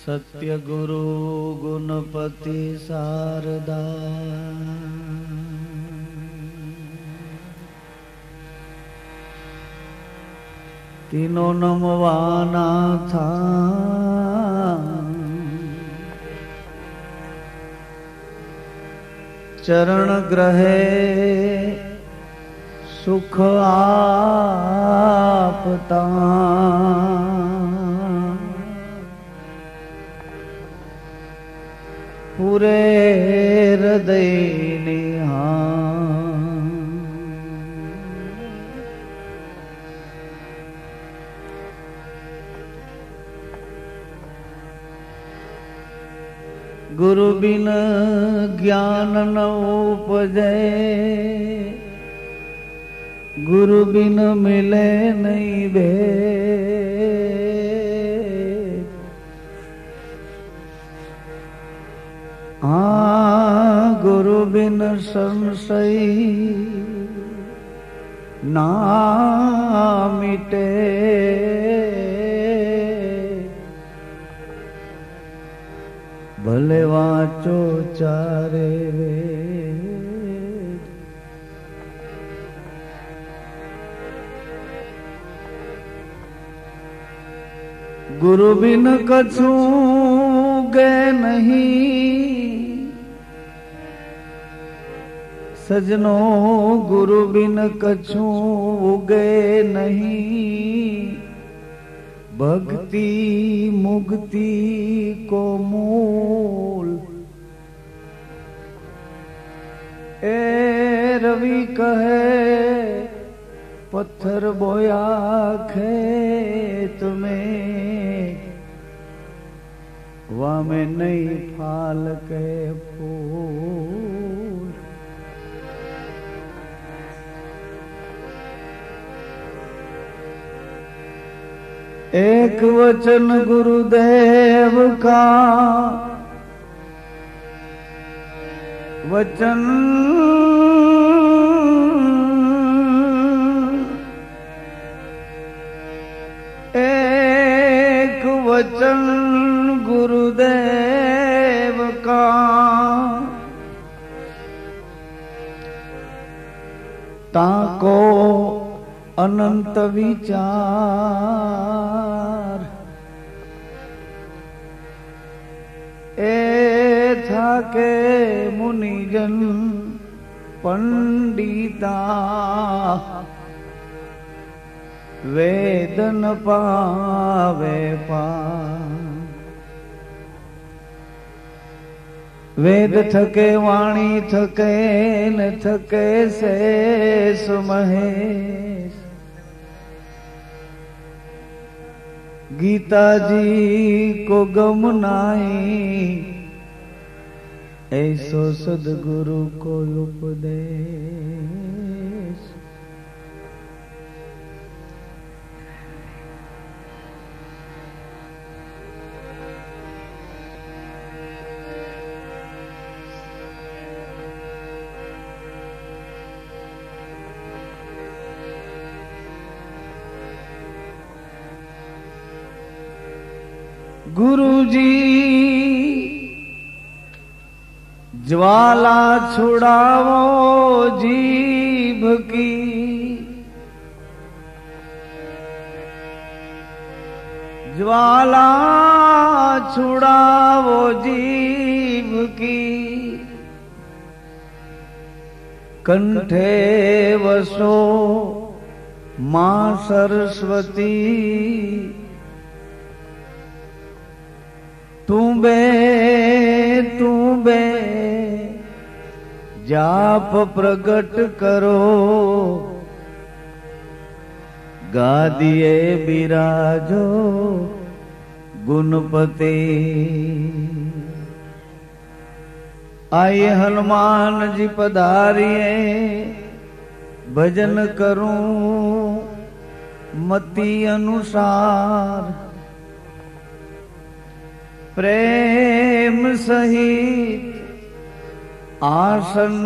सत्य गुरु गुणपति शारदा तीनों नमवाना था चरण ग्रहे सुख आपता पूरे हृदय निहा गुरु बिन ज्ञान न उपजे गुरु बिन मिले नहीं भेद। हाँ गुरु बिन संशय ना मिटे भले वाचो चारे वेद। गुरु बिन कछु गे नहीं सजनो गुरु बिन कछु उगे नहीं। भक्ति मुक्ति को मूल ए रवि कहे पत्थर बोया खेत में वहाँ में नहीं फाल के फूल। एक वचन गुरुदेव का वचन एक वचन गुरुदेव का ताको अनंत विचार ए था के मुनिजन पंडिता वेदन पावे पा। वेद थके वाणी थके न थके शेष महेश। गीता जी को गम नाई ऐसो सदगुरु को उपदेश। गुरुजी ज्वाला छुड़ावो जीभ की। ज्वाला छुड़ावो जीभ की। कंठे वसो मां सरस्वती। तू बे जाप प्रगट करो गादिए बिराजो गुणपति। आइए हनुमान जी पधारिए भजन करूं मति अनुसार। प्रेम सहित आसन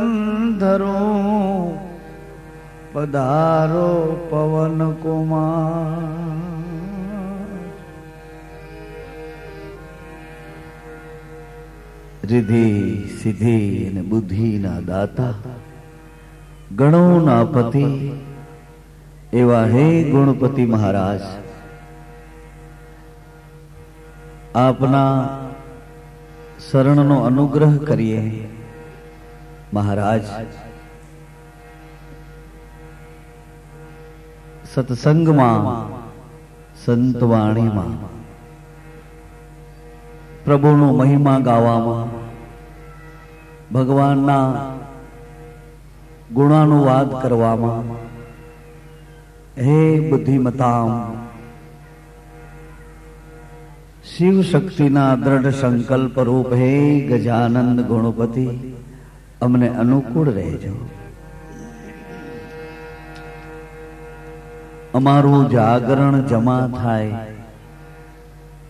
धरूं पधारो पवन कुमार। रिधि सिद्धि ने बुद्धि ना दाता गणों ना पति एवा हे गुणपति महाराज आपना शरणनो अनुग्रह करिए महाराज। सत्संग में संतवाणी में प्रभुनो महिमा गावामां भगवानना गुणानुवाद करवामां हे बुद्धिमताम शिव शक्तिना दृढ़ संकल्प रूप हे गजानंद गुणपति अमने अनुकूल रहेजो। अमारू जागरण जमा थाय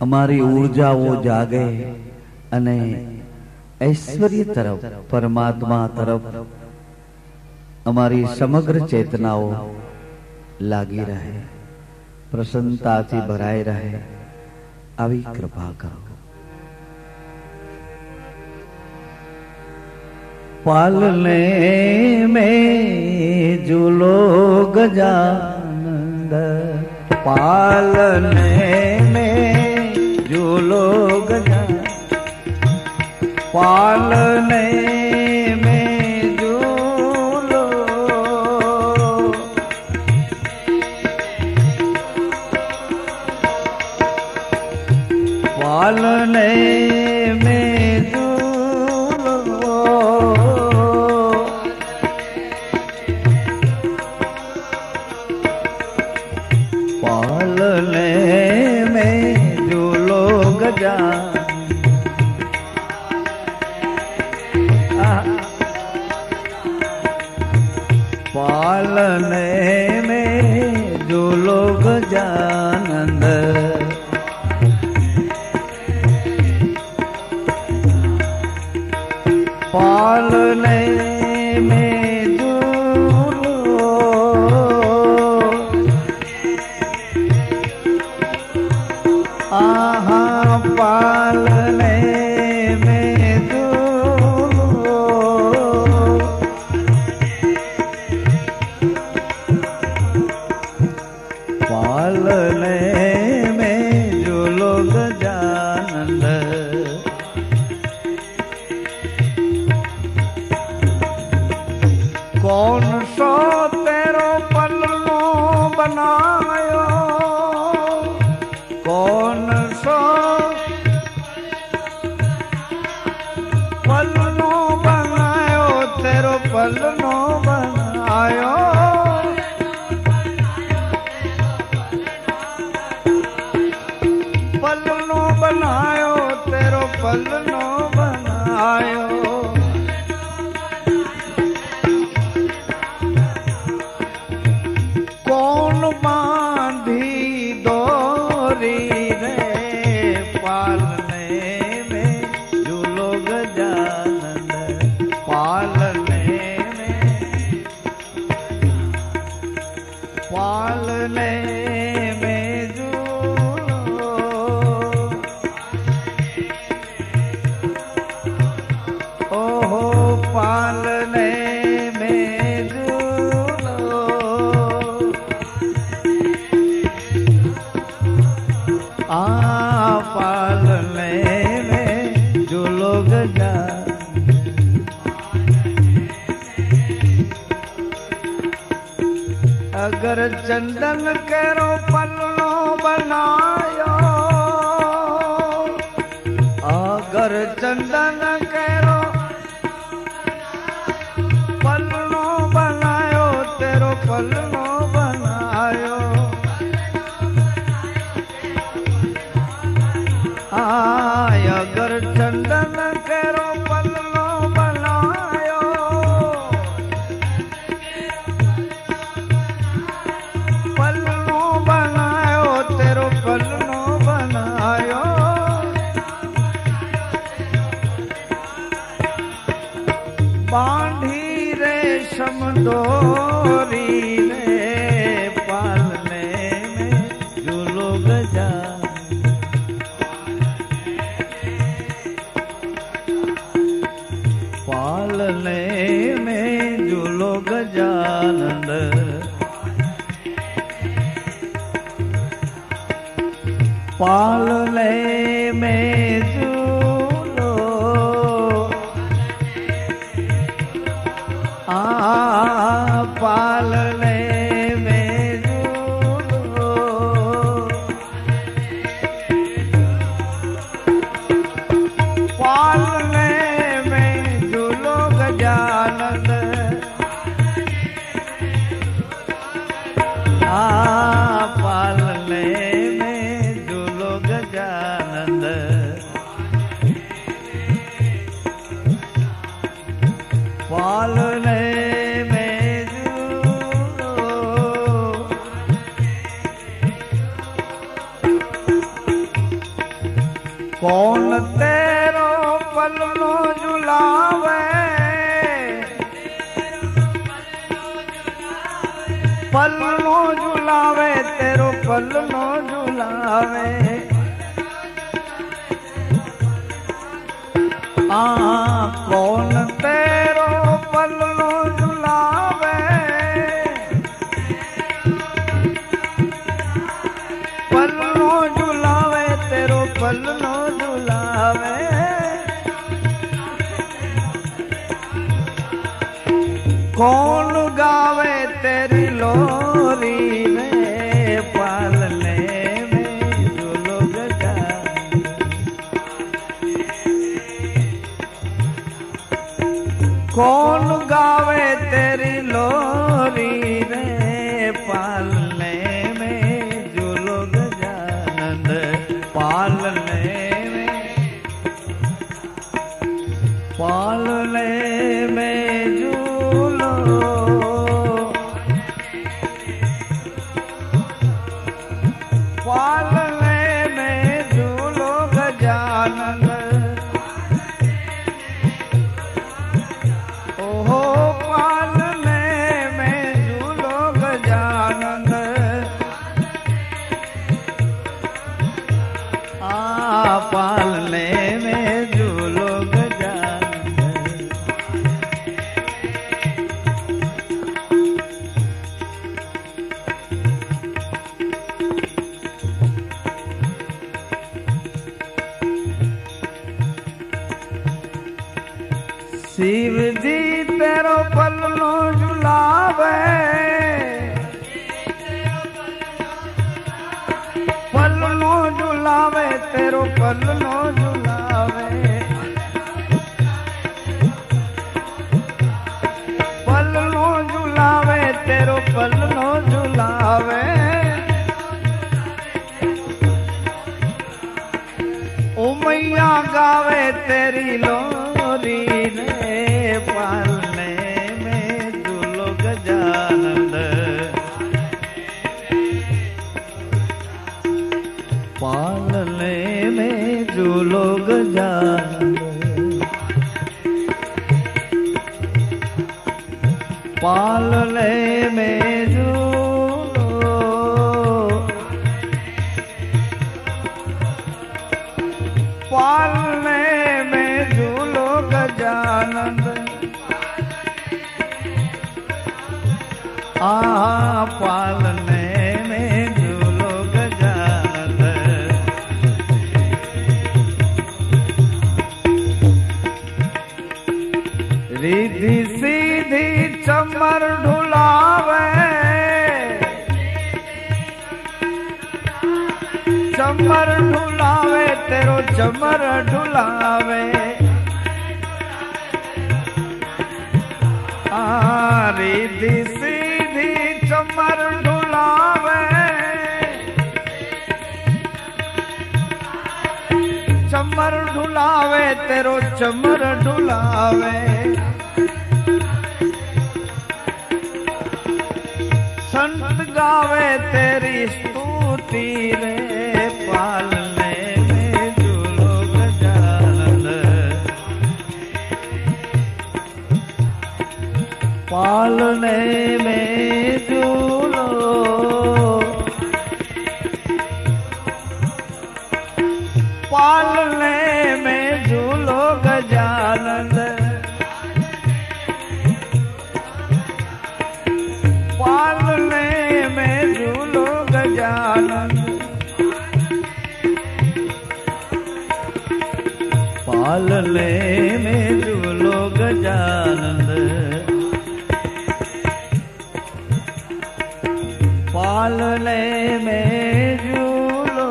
अमारी ऊर्जा वो जागे अने ऐश्वर्य तरफ परमात्मा तरफ अमारी समग्र चेतनाओ लागी रहे प्रसन्नता थी भराई रहे आवी कृपा करो। पालने में झूलो गजानंद पालने में झूलो गजानंद पालने में झूलो पालने में झूलो पालने में झूलो गजानंद पालने में जो लोग गजानंद पालने में जो आहा पालने में जो पालने में जो लोग गजानंद कौन सो तेरो पलनो बनायो कौन सो पलनो बनायो तेरो पलनो बनायो पलनो बनायो तेरो पलनो बनायो कौन बांधी डोरी रे पालने में झूलो गजानंद पालने में झूलो ओहो पालने में झूलो पालने में जो लोग जा अगर चंदन केरो पन्नो बनायो अगर चंदन केरो पन्नो बनायो तेरो पन्नो बनायो अगर चंदन केरो पल्लो बनायो पल्लो बनायो तेरो पल्लो बनायो बांधी रेशम डोरी रे पालने में जो लोग जा पालने में झूलो पालने में झूलो पालने में झूलो गजानन पालने में झूलो गजानन पालने में झूलो कौन तेरो पलनो झुलावे पलनो झुलावे तेरो पलनो झुलावे कौन तेरो पलनो झुलावे पलनो झुलावे तेरो पलनो झुलावे कौन गावे तेरी लोरी में पालने में झूलो गजानन कौन गावे तेरी लोरी में पालने में झूलो गजानन पालने में झूलो पालने में झूलो गजानन ओहो पालने में झूलो गजानन पालने में झूलो शिव जी तेरो पलनो झुलावे पलनो झुलावे तेरो पलनो झुलावे पलनो झुलावे तेरो पलनो झुलावे ओ मैया गावे तेरी लोरी ने पालने में झूलो गजानन पालने में झूलो गजानन पालने में झूलो पालने में झूलो गजानन पालने में झूलो गजानन रिद्धि सीधी चमर ढुलावे चमर ढुलावे तेरो चमर ढुलावे रिद्धि सीधी चमर ढुलावे चमर ढुलावे तेरो चमर ढुलावे संत गावे तेरी स्तुति रे पालने में झूलो गजानन पालने में झूलो पालने में झूलो गजानन पालने में झूलो गजानन पालने में झूलो गजानंद, पालने में झूलो,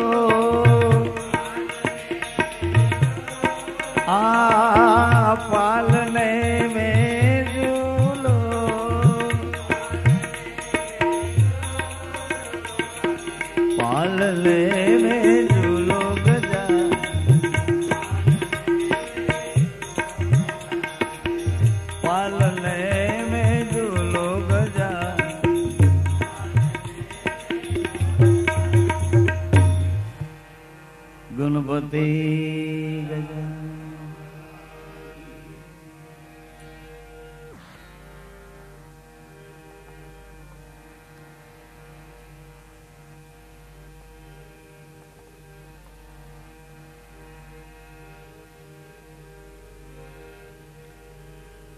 पालने में झूलो, पालने में झूलो गजा, पालने में झूलो गजा, गणपति गजा।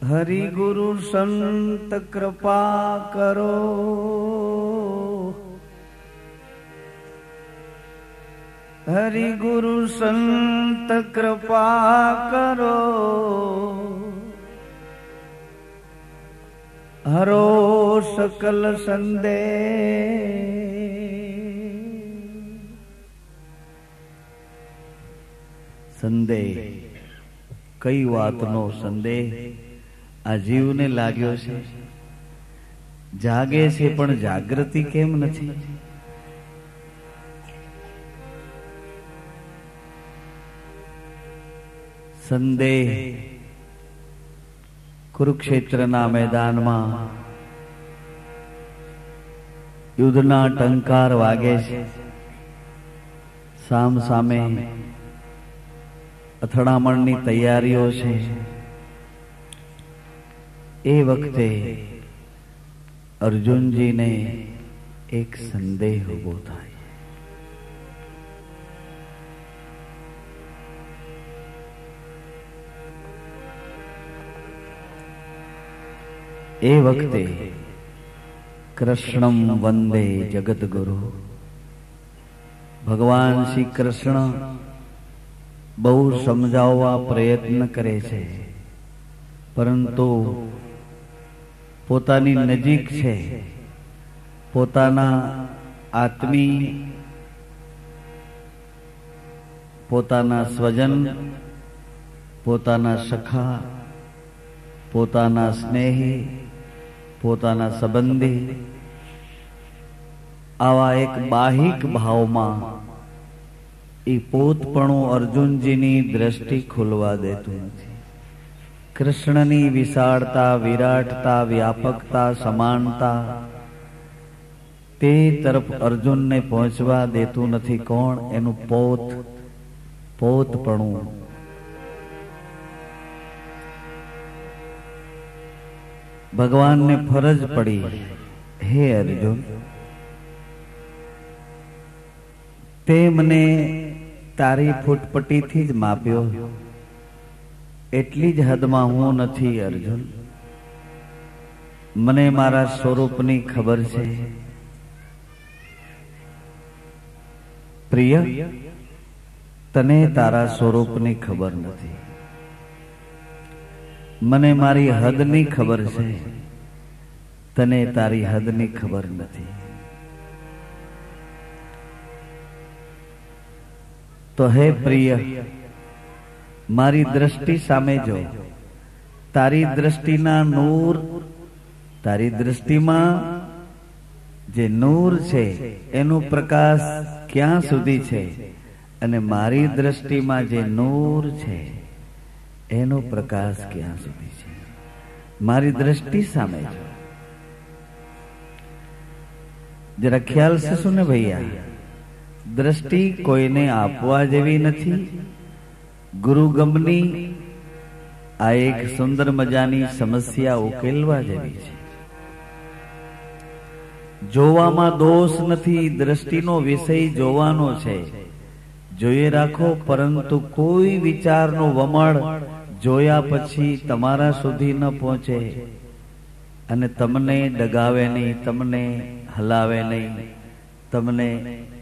हरि गुरु संत कृपा करो, हरि गुरु संत कृपा करो, हरो सकल संदेह। संदेह कई वातनो संदेह आ जीवने लाग्यो छे, जागे छे पण जागृति केम नथी? संदेह कुरुक्षेत्रना मैदानमा युद्धना टंकार वागे छे, साम सामे અથડામણની તૈયારીઓ છે। એ વખતે અર્જુનજીને એક સંદેહ ઉભો થાય। એ વખતે કૃષ્ણમ વંદે જગતગુરુ, ભગવાન શ્રી કૃષ્ણ બહુ સમજાવવા પ્રયત્ન કરે છે, પરંતુ પોતાની નજીક છે, પોતાના આત્મી, પોતાના સ્વજન, પોતાના સખા, પોતાના સ્નેહી, પોતાના સંબંધી, આવા એક બાહિક ભાવમાં એ પોતપણું અર્જુનજીની દ્રષ્ટિ ખુલવા દેતું નથી। કૃષ્ણની વિશાળતા, વિરાટતા, વ્યાપકતા, સમાનતા તે તરફ અર્જુનને પહોંચવા દેતું નથી। કોણ? એનું પોતપણું। ભગવાનને ફરજ પડી, હે અર્જુન, તે મને તારી ફૂટપટ્ટીથી જ માપ્યો, એટલી જ હદમાં હું નથી અર્જુન। મને મારા સ્વરૂપની ખબર છે। પ્રિય, તને તારા સ્વરૂપની ખબર નથી। મને મારી હદની ખબર છે, તને તારી હદની ખબર નથી। तो हे प्रिय, मारी दृष्टि सामे जो, तारी दृष्टिना नूर, तारी दृष्टिमां जे नूर छे एनु प्रकाश क्यां सुधी छे, अने मारी दृष्टिमां जे नूर छे एनु प्रकाश क्यां सुधी छे? मारी दृष्टि सामे जो। जरा ख्याल से सुने भैया, दृष्टि कोईने आपवा जेवी नथी। गुरुगमनी आ एक सुंदर मजानी समस्या उकेलवा जेवी छे। जोवामां दोष नथी, दृष्टिनो विषय जोवानो छे, जोये राखो, परंतु कोई विचारनो वमळ जोया पछी तमारा सुधी न पहोंचे अने तमने डगावे नहीं, तमने हलावे नहीं, तमने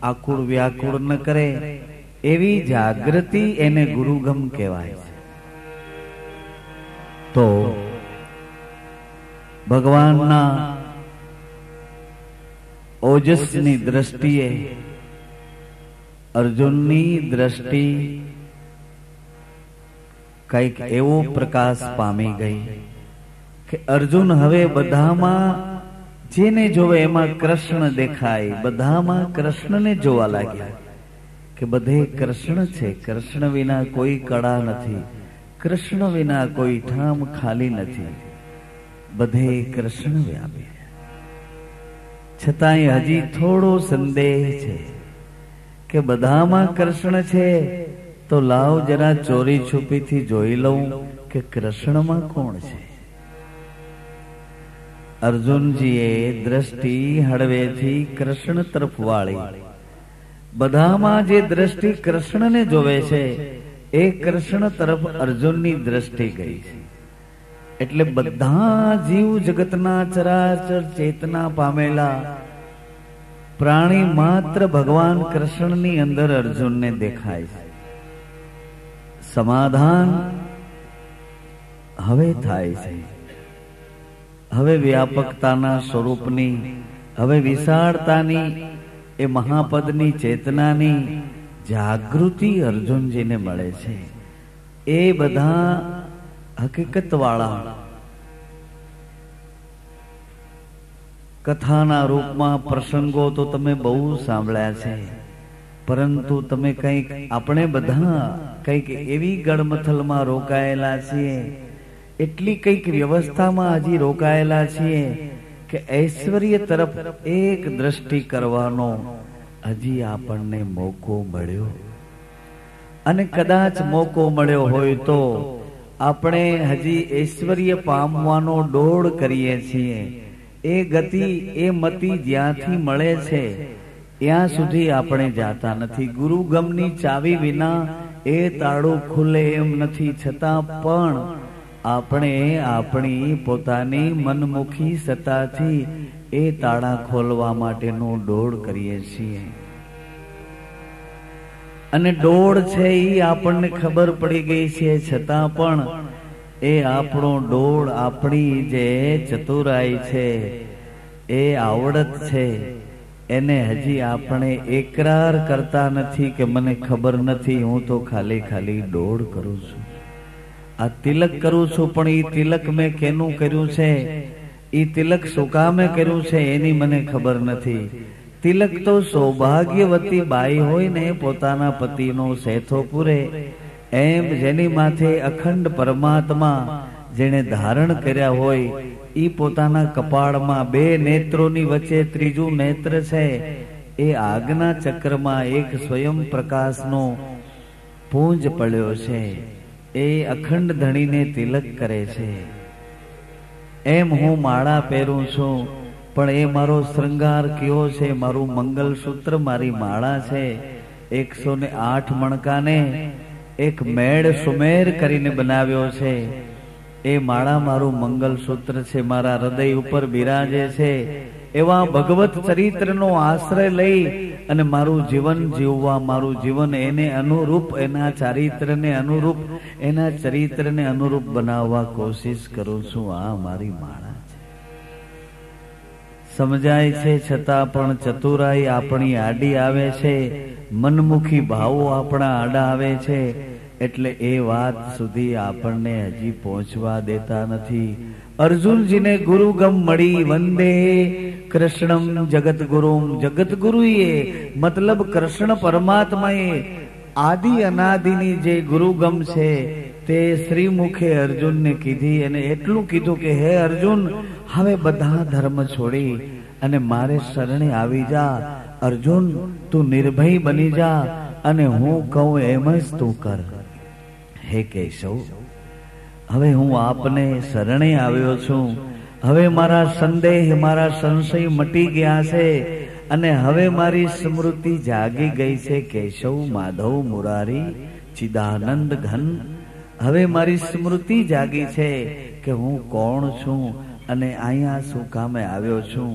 आकुळ व्याकुळ न करे, एवी जागृति एने गुरुगम कहेवाय छे। તો ભગવાનના ઓજસની દ્રષ્ટિએ અર્જુનની દ્રષ્ટિ કઈક એવો પ્રકાશ પામી ગઈ કે અર્જુન હવે બધામાં જેને જોવે એમાં કૃષ્ણ દેખાય, બધામાં કૃષ્ણને જોવા લાગ્યા કે બધે કૃષ્ણ છે, કૃષ્ણ વિના કોઈ કળા નથી, કૃષ્ણ વિના કોઈ ઠામ ખાલી નથી, બધે કૃષ્ણ વ્યાપી. છતાંય હજી થોડો સંદેહ છે કે બધામાં કૃષ્ણ છે તો લાવ જરા ચોરી છુપીથી જોઈ લઉં કે કૃષ્ણમાં કોણ છે. અર્જુનજીએ દ્રષ્ટિ હળવેથી કૃષ્ણ તરફ વાળી. બધામાં જે દ્રષ્ટિ કૃષ્ણને જોવે છે એ કૃષ્ણ તરફ અર્જુનની દ્રષ્ટિ ગઈ છે. એટલે બધા જીવ જગતના ચરાચર ચેતના પામેલા પ્રાણી માત્ર ભગવાન કૃષ્ણની અંદર અર્જુનને દેખાય છે. સમાધાન હવે થાય છે. હવે વ્યાપકતાના સ્વરૂપની, હવે વિશાળતાની, એ મહાપદની ચેતનાની જાગૃતિ અર્જુનજીને મળે છે. એ બધા હકીકત વાળા કથાના રૂપમાં પ્રસંગો તો તમે બહુ સાંભળ્યા છે, પરંતુ તમે કંઈક, આપણે બધા કંઈક એવી ગળમથલમાં રોકાયેલા છીએ, એટલી કંઈક વ્યવસ્થામાં હજી રોકાયેલા છીએ કે ઐશ્વર્ય તરફ એક દ્રષ્ટિ કરવાનો હજી આપણને મોકો મળ્યો. અને કદાચ મોકો મળ્યો હોય તો આપણે હજી ઐશ્વર્ય પામવાનો દોડ કરીએ છીએ. એ ગતિ, એ મતિ જ્યાંથી મળે છે ત્યાં સુધી આપણે જાતા નથી. ગુરુગમની ચાવી વિના એ તાળું ખુલે એમ નથી. છતાં પણ આપણે આપણી પોતાની મનમુખી સત્તાથી એ તાળા ખોલવા માટેનો દોડ કરીએ છીએ. અને દોડ છે એ આપણને ખબર પડી ગઈ છે, છતાં પણ એ આપણો દોડ, આપણી જે ચતુરાઈ છે, એ આવડત છે, એને હજી આપણે એકરાર કરતા નથી કે મને ખબર નથી, હું તો ખાલી ખાલી દોડ કરું છું. આ તિલક કરું છું, પણ એ તિલક મેં કેનું કર્યું છે, એ તિલક શું કામે કર્યું છે એની મને ખબર નથી. તિલક તો સૌભાગ્યવતી બાઈ હોય ને પોતાના પતિનો સેથો પૂરે એમ જેની માથે અખંડ પરમાત્મા જેને ધારણ કર્યા હોય, ઈ પોતાના કપાળમાં બે નેત્રોની વચ્ચે ત્રીજું નેત્ર છે, એ આજ્ઞા ચક્રમાં એક સ્વયં પ્રકાશનો પુંજ પડ્યો છે, એ અખંડ ધણીને તિલક કરે છે. એમ હું માળા પહેરું છું, પણ એ મારો શ્રૃંગાર કયો છે, મારું મંગલસૂત્ર, મારી માળા છે. 108 મણકાને એક મેળ સુમેર કરીને બનાવ્યો છે. એ માળા મારું મંગલસૂત્ર છે, મારા હૃદય ઉપર બિરાજે છે. એવા ભગવત ચરિત્રનો આશ્રય લઈ અને મારું જીવન જીવવા, મારું જીવન એને અનુરૂપ, એના ચારિત્રને અનુરૂપ, એના ચરિત્રને અનુરૂપ બનાવવા કોશિશ કરું છું. આ મારી માળા છે. સમજાય છે છતાં પણ ચતુરાઈ આપણી આડી આવે છે, મનમુખી ભાવો આપણા આડા આવે છે. એટલે એ વાત સુધી આપણને હજી પહોંચવા દેતા નથી. અર્જુનજીને ગુરુગમ મળી. વંદે કૃષ્ણમ જગતગુરુમ. જગતગુરુએ મતલબ કૃષ્ણ પરમાત્માએ આદિ અનાદિની જે ગુરુગમ છે તે શ્રીમુખે અર્જુનને કીધી. અને એટલું કીધું કે હે અર્જુન, હવે બધા ધર્મ છોડી અને મારે શરણે આવી જા. અર્જુન, તું નિર્ભય બની જા અને હું કહું એમ જ તું કર. હે કેશવ, હવે હું આપને શરણે આવ્યો છું. હવે મારા સંદેહ, મારા સંશય મટી ગયા છે અને હવે મારી સ્મૃતિ જાગી ગઈ છે. કેશવ, માધવ, મુરારી, ચિદાનંદ ઘન. હવે મારી સ્મૃતિ જાગી છે કે હું કોણ છું અને અહીંયા શું કામે આવ્યો છું,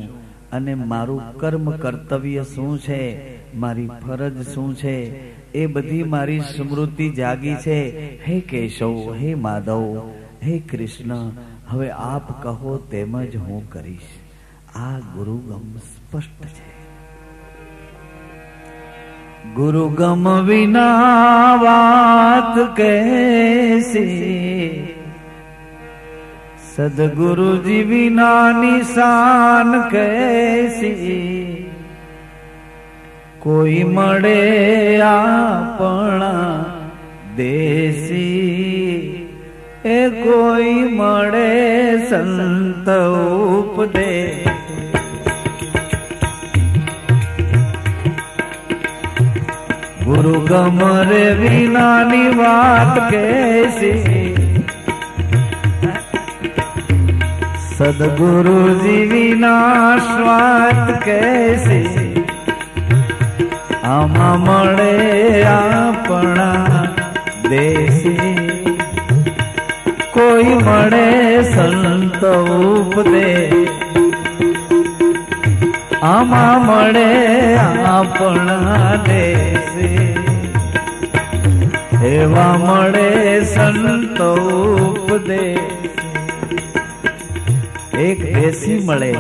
અને મારું કર્મ કર્તવ્ય શું છે, મારી ફરજ શું છે, એ બધી મારી સ્મૃતિ જાગી છે. હે કેશવ, હે માધવ, હે કૃષ્ણ, હવે આપ કહો તેમ જ હું કરીશ. આ ગુરુગમ સ્પષ્ટ છે. ગુરુગમ વિના વાત કૈસી, સદગુરુજી વિના નિશાન કૈસી. કોઈ મળે આપણા દેશી, એ કોઈ મળે સંત ઉપદેશ. ગુરુગમ રે વિનાની વાત કૈસી, સદગુરુજી વિના સ્વાત કૈસી. આમાં મળે આપણા દેશી, કોઈ મળે સંત ઉપદેશ. આમાં મળે આપણા દેશી, એવા મળે સંત ઉપદેશ. એક દેશી મળે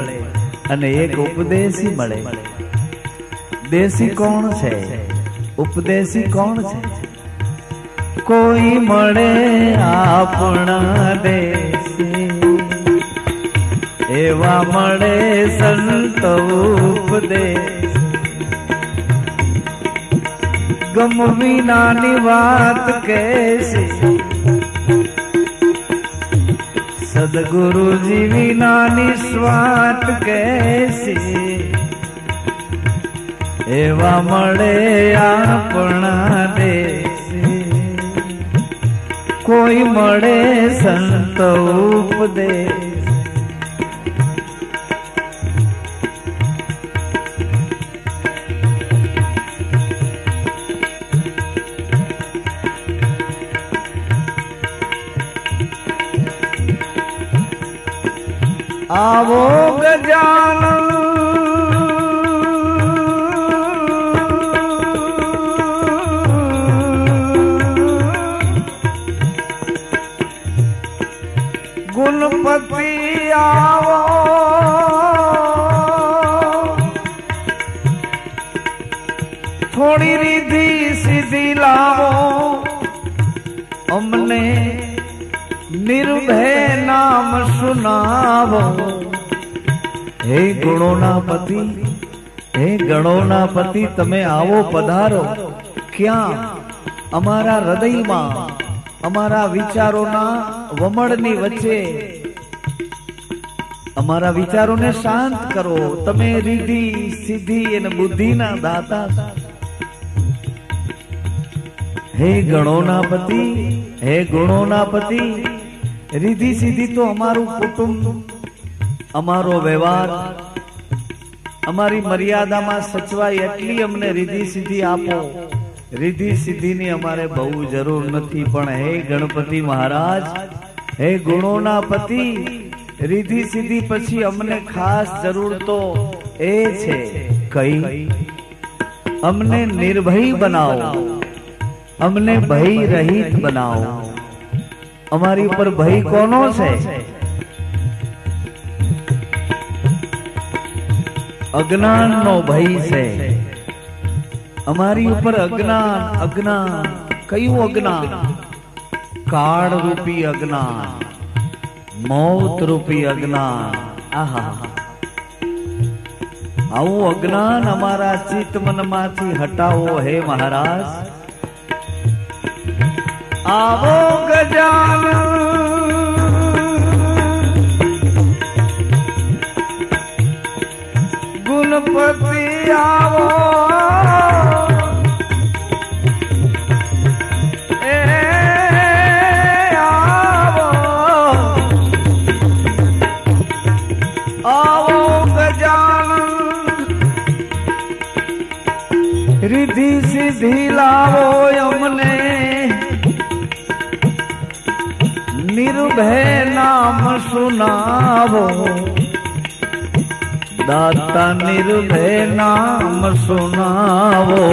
અને એક ઉપદેશી મળે. દેશી કોણ છે? ઉપદેશી કોણ છે? કોઈ મળે આપણા દેશી, એવા મળે સંત ઉપદેશ. ગમ વિનાની વાત કૈસી, સદગુરુજી વિનાની સ્વાત કૈસી. એવા મળે આપણા દેશી, કોઈ મળે સંત ઉપદેશ. આવો ગજાનન ગુણપતિ, આવો થોડી રીધિ સીધી લાવો. અમને નિર્ભય નામ સુનાવો. હે ગુણોના પતિ, હે ગણોના પતિ, તમે આવો પધારો. ક્યાં? અમારા હૃદયમાં, અમારા વિચારોના વમળની વચ્ચે. અમારા વિચારોને શાંત કરો. તમે રીધિ સિદ્ધિ અને બુદ્ધિના દાતા. હે ગણોના પતિ, હે ગુણોના પતિ, રીધિ સિદ્ધિ તો અમારું કુટુંબ, અમારો વ્યવહાર, અમારી મર્યાદામાં સચવાય એટલી અમને રીધિ સિદ્ધિ આપો. રીધિ સિદ્ધિની અમારે બહુ જરૂર નથી, પણ હે ગણપતિ મહારાજ, હે ગુણોના પતિ, રીધિ સિદ્ધિ પછી અમને ખાસ જરૂર તો એ છે. કઈ? અમને નિર્ભય બનાવો, અમને ભય રહિત બનાવો. અમારી ઉપર ભય કોનો છે? અજ્ઞાનનો ભય છે. અમારી ઉપર અજ્ઞાન. અજ્ઞાન કયું અજ્ઞાન? કાળ રૂપી અજ્ઞાન, મૌત રૂપી અજ્ઞાન. આહા, આવું અજ્ઞાન અમારા ચિત્ત મનમાંથી હટાવો હે મહારાજ. આવો ગજાનન ગુણપતિ, આવો रिद्धि सिद्धि लावो अमने निर्भय नाम सुनावो दाता निर्भय नाम सुनावो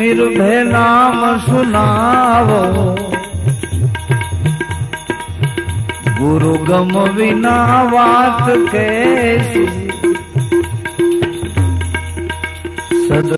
निर्भय नाम सुनावो, गुरु गम विना बात कैसी। सद